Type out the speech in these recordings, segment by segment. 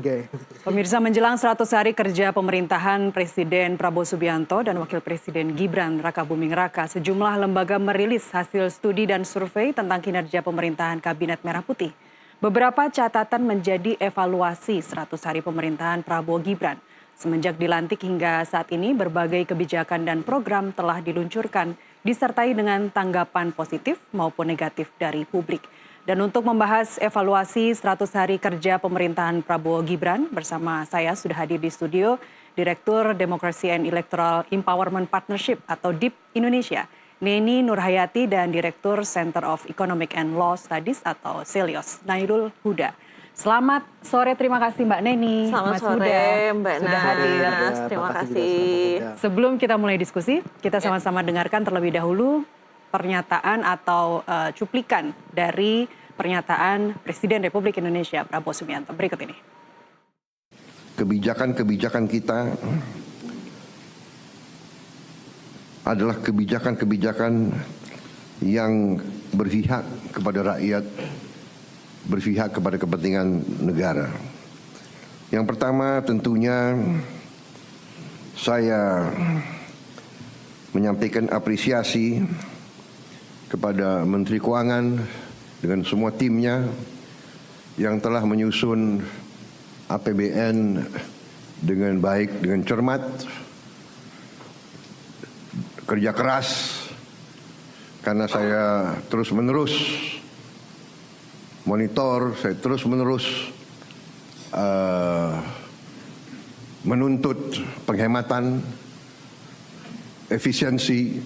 3 ya. Pemirsa, menjelang 100 hari kerja pemerintahan Presiden Prabowo Subianto dan Wakil Presiden Gibran Rakabuming Raka, sejumlah lembaga merilis hasil studi dan survei tentang kinerja pemerintahan Kabinet Merah Putih. Beberapa catatan menjadi evaluasi 100 hari pemerintahan Prabowo Gibran. Semenjak dilantik hingga saat ini, berbagai kebijakan dan program telah diluncurkan, disertai dengan tanggapan positif maupun negatif dari publik. Dan untuk membahas evaluasi 100 hari kerja pemerintahan Prabowo Gibran, bersama saya sudah hadir di studio Direktur Demokrasi and Electoral Empowerment Partnership atau DIP Indonesia, Neni Nurhayati, dan Direktur Center of Economic and Law Studies atau CELIOS, Nairul Huda. Selamat sore, terima kasih Mbak Neni. Selamat Mas sore Huda, Mbak sudah hadir. Terima kasih. Sebelum kita mulai diskusi, kita sama-sama dengarkan terlebih dahulu pernyataan atau cuplikan dari pernyataan Presiden Republik Indonesia Prabowo Subianto. Berikut ini. Kebijakan-kebijakan kita adalah kebijakan-kebijakan yang berpihak kepada rakyat, berpihak kepada kepentingan negara. Yang pertama tentunya saya menyampaikan apresiasi kepada Menteri Keuangan dengan semua timnya yang telah menyusun APBN dengan baik, dengan cermat, kerja keras, karena saya terus-menerus monitor, saya terus-menerus menuntut penghematan, efisiensi.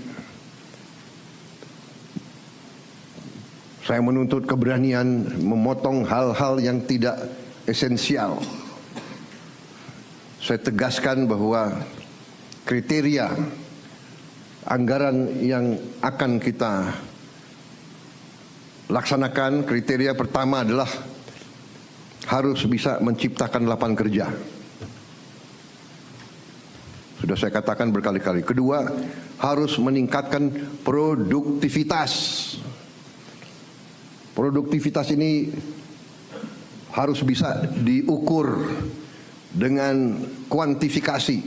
Saya menuntut keberanian memotong hal-hal yang tidak esensial. Saya tegaskan bahwa kriteria anggaran yang akan kita laksanakan, kriteria pertama adalah harus bisa menciptakan lapangan kerja. Sudah saya katakan berkali-kali. Kedua, harus meningkatkan produktivitas. Produktivitas ini harus bisa diukur dengan kuantifikasi.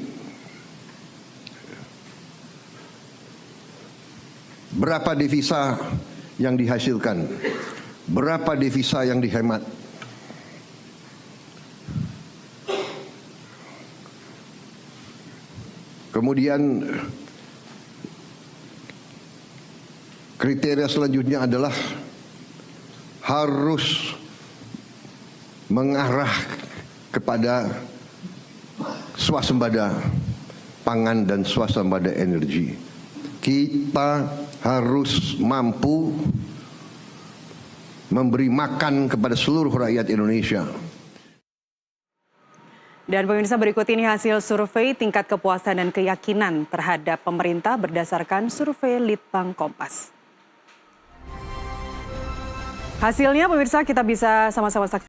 Berapa devisa yang dihasilkan? Berapa devisa yang dihemat? Kemudian kriteria selanjutnya adalah harus mengarah kepada swasembada pangan dan swasembada energi. Kita harus mampu memberi makan kepada seluruh rakyat Indonesia. Dan pemirsa, berikut ini hasil survei tingkat kepuasan dan keyakinan terhadap pemerintah berdasarkan survei Litbang Kompas. Hasilnya pemirsa kita bisa sama-sama saksikan.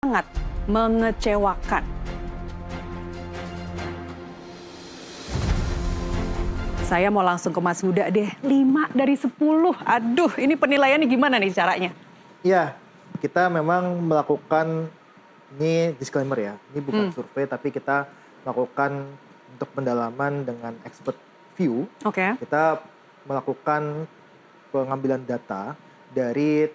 Sangat mengecewakan. Saya mau langsung ke Mas Huda deh, 5 dari 10. Aduh, ini penilaiannya gimana nih caranya? Ya, kita memang melakukan, ini disclaimer ya, ini bukan survei tapi kita melakukan untuk pendalaman dengan expert view. Oke. Kita melakukan pengambilan data dari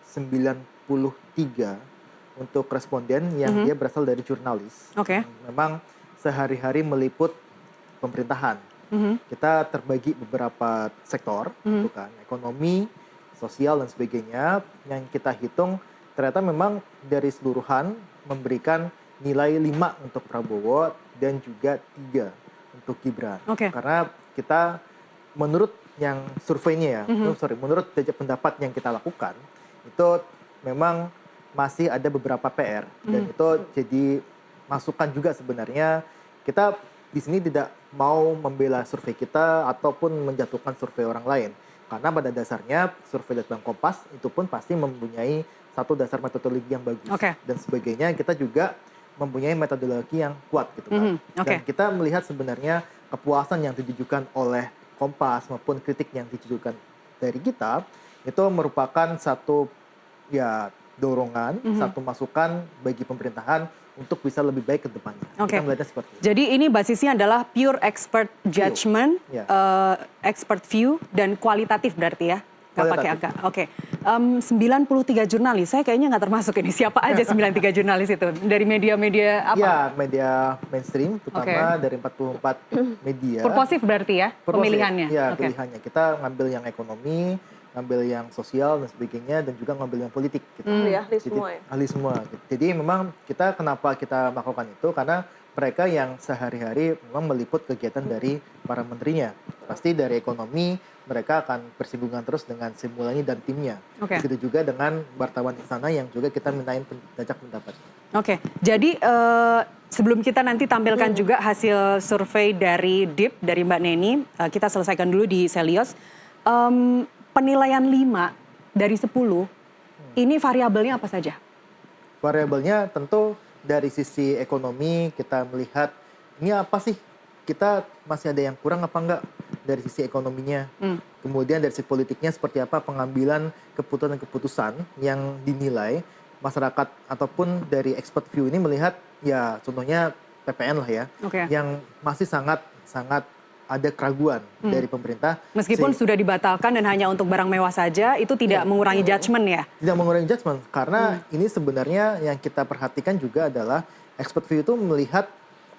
93 untuk responden yang dia berasal dari jurnalis. Oke. Memang sehari-hari meliput pemerintahan. Kita terbagi beberapa sektor, gitu kan, ekonomi, sosial dan sebagainya. Yang kita hitung ternyata memang dari seluruhan memberikan nilai 5 untuk Prabowo dan juga 3 untuk Gibran. Karena kita menurut yang surveinya ya, menurut jajak pendapat yang kita lakukan itu memang masih ada beberapa PR dan itu jadi masukan juga sebenarnya. Kita di sini tidak mau membela survei kita ataupun menjatuhkan survei orang lain. Karena pada dasarnya survei Litbang Kompas itu pun pasti mempunyai satu dasar metodologi yang bagus. Dan sebagainya kita juga mempunyai metodologi yang kuat gitu kan. Dan kita melihat sebenarnya kepuasan yang ditujukan oleh Kompas maupun kritik yang ditujukan dari kita itu merupakan satu ya dorongan, satu masukan bagi pemerintahan untuk bisa lebih baik ke depannya. Kita melihatnya seperti itu. Jadi ini basisnya adalah pure expert judgment, expert view, dan kualitatif berarti ya? Nggak pakai angka. 93 jurnalis, saya kayaknya nggak termasuk ini. Siapa aja 93 jurnalis itu? Dari media-media apa? Ya, media mainstream, terutama dari 44 media. Purposif berarti ya, pemilihannya? Ya, pilihannya. Kita ngambil yang ekonomi, ngambil yang sosial dan sebagainya, dan juga ngambil yang politik. Gitu. Ahli semua ya? Ahli semua. Gitu. Jadi memang kenapa kita melakukan itu, karena mereka yang sehari-hari memang meliput kegiatan dari para menterinya. Pasti dari ekonomi, mereka akan bersinggungan terus dengan Sri Mulyani dan timnya. Begitu juga dengan wartawan di sana yang juga kita mintain jajak pendapat. Jadi sebelum kita nanti tampilkan juga hasil survei dari DIP, dari Mbak Neni, kita selesaikan dulu di Selios. Penilaian 5 dari 10, ini variabelnya apa saja? Variabelnya tentu dari sisi ekonomi kita melihat ini apa sih, kita masih ada yang kurang apa enggak dari sisi ekonominya. Kemudian dari sisi politiknya seperti apa pengambilan keputusan-keputusan yang dinilai masyarakat ataupun dari expert view ini melihat ya contohnya PPN lah ya, yang masih sangat ada keraguan dari pemerintah. Meskipun sudah dibatalkan dan hanya untuk barang mewah saja, itu tidak mengurangi judgement ya? Tidak mengurangi judgement, karena ini sebenarnya yang kita perhatikan juga adalah expert view itu melihat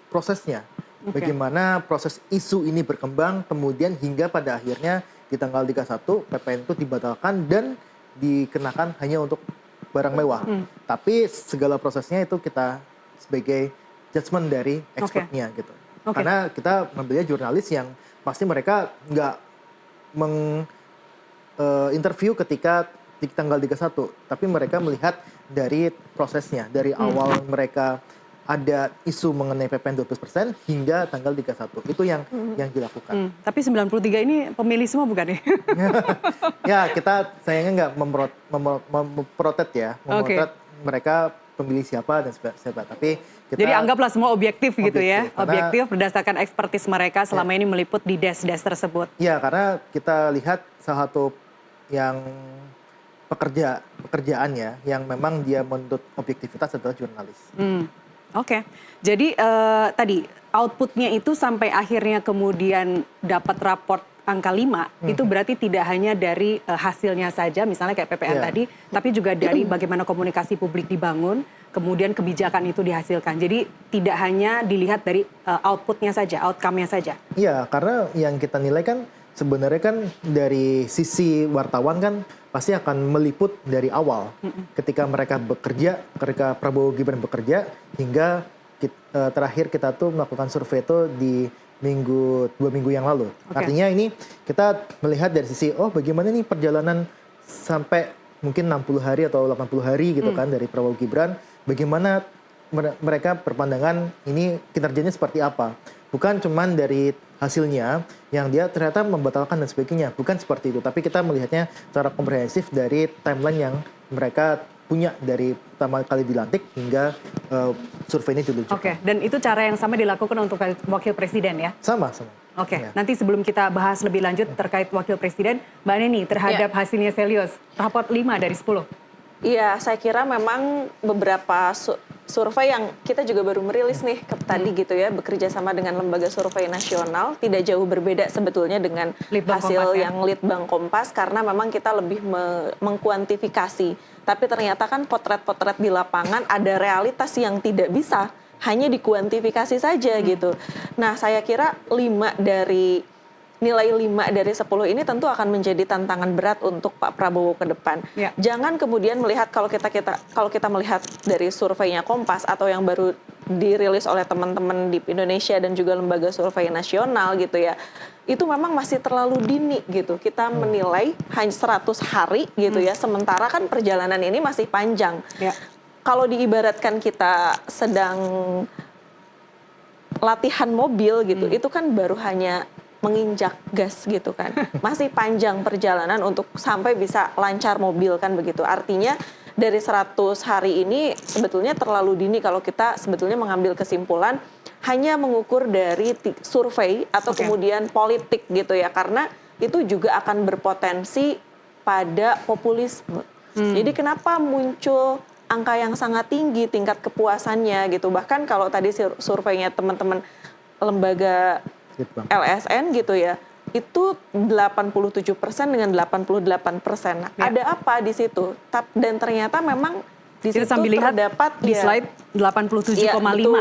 prosesnya. Bagaimana proses isu ini berkembang, kemudian hingga pada akhirnya di tanggal 31 PPN itu dibatalkan dan dikenakan hanya untuk barang mewah. Tapi segala prosesnya itu kita sebagai judgement dari expertnya gitu. Karena kita memilih jurnalis yang pasti mereka nggak interview ketika di tanggal 31, tapi mereka melihat dari prosesnya, dari awal mereka ada isu mengenai PPN 12% hingga tanggal 31. Itu yang dilakukan. Tapi 93 ini pemilih semua bukan ya? Ya, kita sayangnya nggak memprotet ya, memotret mereka pemilih siapa dan siapa. Tapi kita, jadi anggaplah semua objektif gitu ya, objektif berdasarkan ekspertis mereka selama ini meliput di des-des tersebut. Ya, karena kita lihat salah satu yang pekerjaan ya, yang memang dia menuntut objektivitas adalah jurnalis. Jadi tadi outputnya itu sampai akhirnya kemudian dapat raport angka 5, itu berarti tidak hanya dari hasilnya saja, misalnya kayak PPN tadi, tapi juga dari bagaimana komunikasi publik dibangun, kemudian kebijakan itu dihasilkan. Jadi tidak hanya dilihat dari outputnya saja, outcome-nya saja. Iya, karena yang kita nilai kan sebenarnya kan dari sisi wartawan kan pasti akan meliput dari awal. Ketika mereka bekerja, ketika Prabowo Gibran bekerja, hingga terakhir kita tuh melakukan survei itu di 2 minggu yang lalu. Artinya ini kita melihat dari sisi, bagaimana nih perjalanan sampai mungkin 60 hari atau 80 hari gitu kan dari Prabowo Gibran. Bagaimana mereka berpandangan ini kinerjanya seperti apa. Bukan cuman dari hasilnya yang dia ternyata membatalkan dan sebagainya. Bukan seperti itu. Tapi kita melihatnya secara komprehensif dari timeline yang mereka punya dari pertama kali dilantik hingga survei ini diluncurkan. Dan itu cara yang sama dilakukan untuk wakil presiden ya? Sama. Nanti sebelum kita bahas lebih lanjut terkait wakil presiden, Mbak Neni terhadap hasilnya Selios, raport 5 dari 10. Iya, saya kira memang beberapa survei yang kita juga baru merilis nih tadi gitu ya, bekerja sama dengan lembaga survei nasional, tidak jauh berbeda sebetulnya dengan Litbang hasil Kompas, ya? yang Litbang Kompas, karena memang kita lebih mengkuantifikasi. Tapi ternyata kan potret-potret di lapangan ada realitas yang tidak bisa hanya dikuantifikasi saja gitu. Nah, saya kira nilai 5 dari 10 ini tentu akan menjadi tantangan berat untuk Pak Prabowo ke depan. Ya. Jangan kemudian melihat kalau kita melihat dari surveinya Kompas atau yang baru dirilis oleh teman-teman di Indonesia dan juga lembaga survei nasional gitu ya. Itu memang masih terlalu dini gitu. Kita menilai hanya 100 hari gitu ya. Sementara kan perjalanan ini masih panjang. Ya. Kalau diibaratkan kita sedang latihan mobil gitu, itu kan baru hanya menginjak gas gitu kan. Masih panjang perjalanan untuk sampai bisa lancar mobil kan begitu. Artinya dari 100 hari ini sebetulnya terlalu dini kalau kita sebetulnya mengambil kesimpulan hanya mengukur dari survei atau kemudian politik gitu ya. Karena itu juga akan berpotensi pada populisme. Jadi kenapa muncul angka yang sangat tinggi tingkat kepuasannya gitu. Bahkan kalau tadi surveinya teman-teman lembaga LSN gitu ya, itu 87% dengan 88%. Nah, ada apa di situ? Dan ternyata memang di situ sambil lihat terdapat di slide 87,5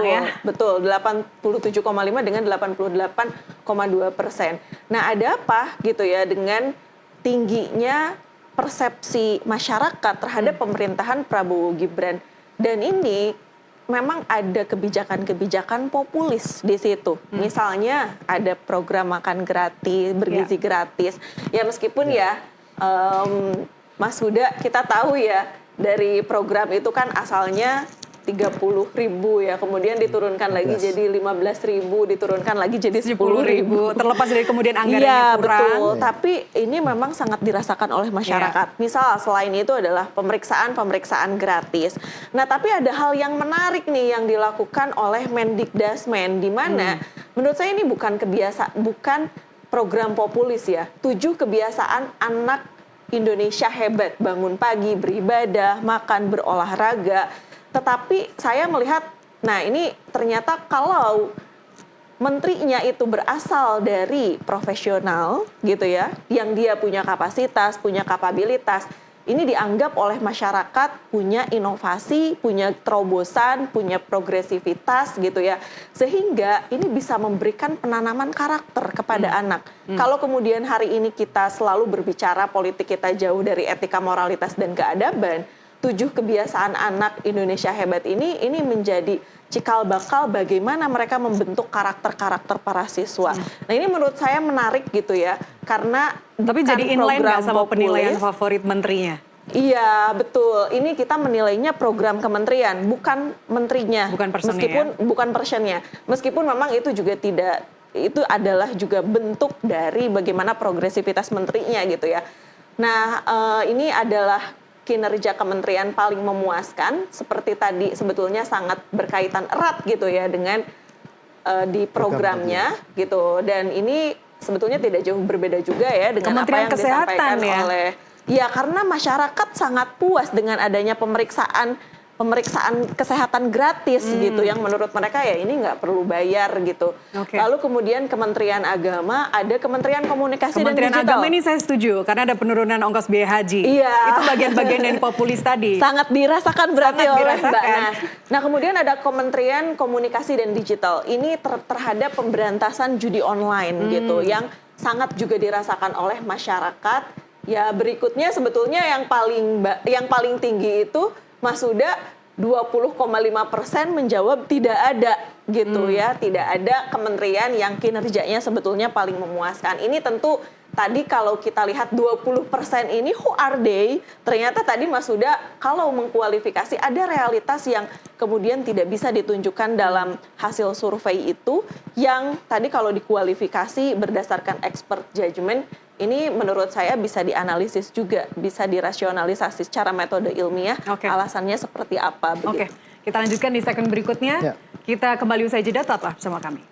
ya. Betul, 87,5 dengan 88,2%. Nah, ada apa gitu ya dengan tingginya persepsi masyarakat terhadap pemerintahan Prabowo Gibran. Dan ini memang ada kebijakan-kebijakan populis di situ. Misalnya ada program makan gratis, bergizi gratis. Ya meskipun Mas Huda kita tahu ya dari program itu kan asalnya 30.000 ya, kemudian diturunkan lagi jadi 15.000, diturunkan lagi jadi 10.000. Terlepas dari kemudian anggarannya Iya, kurang. betul. Tapi ini memang sangat dirasakan oleh masyarakat. Misal selain itu adalah pemeriksaan gratis. Nah, tapi ada hal yang menarik nih yang dilakukan oleh Mendikdasmen, di mana menurut saya ini bukan program populis ya. 7 kebiasaan anak Indonesia hebat, bangun pagi, beribadah, makan, berolahraga. Tetapi saya melihat, nah ini ternyata kalau menterinya itu berasal dari profesional gitu ya, yang dia punya kapasitas, punya kapabilitas, ini dianggap oleh masyarakat punya inovasi, punya terobosan, punya progresivitas gitu ya. Sehingga ini bisa memberikan penanaman karakter kepada anak. Kalau kemudian hari ini kita selalu berbicara politik kita jauh dari etika, moralitas, dan keadaban, 7 kebiasaan anak Indonesia hebat ini menjadi cikal bakal bagaimana mereka membentuk karakter-karakter para siswa. Nah ini menurut saya menarik gitu ya, karena tapi jadi inline nggak sama penilaian favorit menterinya? Iya betul, ini kita menilainya program kementerian, bukan menterinya, bukan personnya. Meskipun memang itu juga tidak, itu adalah juga bentuk dari bagaimana progresivitas menterinya gitu ya. Nah ini adalah kinerja kementerian paling memuaskan, seperti tadi sebetulnya sangat berkaitan erat gitu ya dengan di programnya gitu. Dan ini sebetulnya tidak jauh berbeda juga ya dengan Kementerian apa yang disampaikan ya? oleh karena masyarakat sangat puas dengan adanya pemeriksaan kesehatan gratis gitu, yang menurut mereka ya ini nggak perlu bayar gitu. Lalu kemudian Kementerian Agama, ada Kementerian Komunikasi dan Digital. Kementerian Agama ini saya setuju karena ada penurunan ongkos biaya haji. Iya. Itu bagian-bagian dari populis tadi. Sangat dirasakan berarti oleh Mbak Nas. Nah kemudian ada Kementerian Komunikasi dan Digital. Ini terhadap pemberantasan judi online gitu, yang sangat juga dirasakan oleh masyarakat. Ya berikutnya sebetulnya yang paling tinggi itu Mas Huda 20,5% menjawab tidak ada gitu ya, tidak ada kementerian yang kinerjanya sebetulnya paling memuaskan. Ini tentu tadi kalau kita lihat 20% ini who are they? Ternyata tadi Mas Huda kalau mengkualifikasi ada realitas yang kemudian tidak bisa ditunjukkan dalam hasil survei itu, yang tadi kalau dikualifikasi berdasarkan expert judgment, ini menurut saya bisa dianalisis juga, bisa dirasionalisasi secara metode ilmiah, alasannya seperti apa. Oke, kita lanjutkan di segmen berikutnya. Kita kembali usai jeda, tetaplah bersama kami.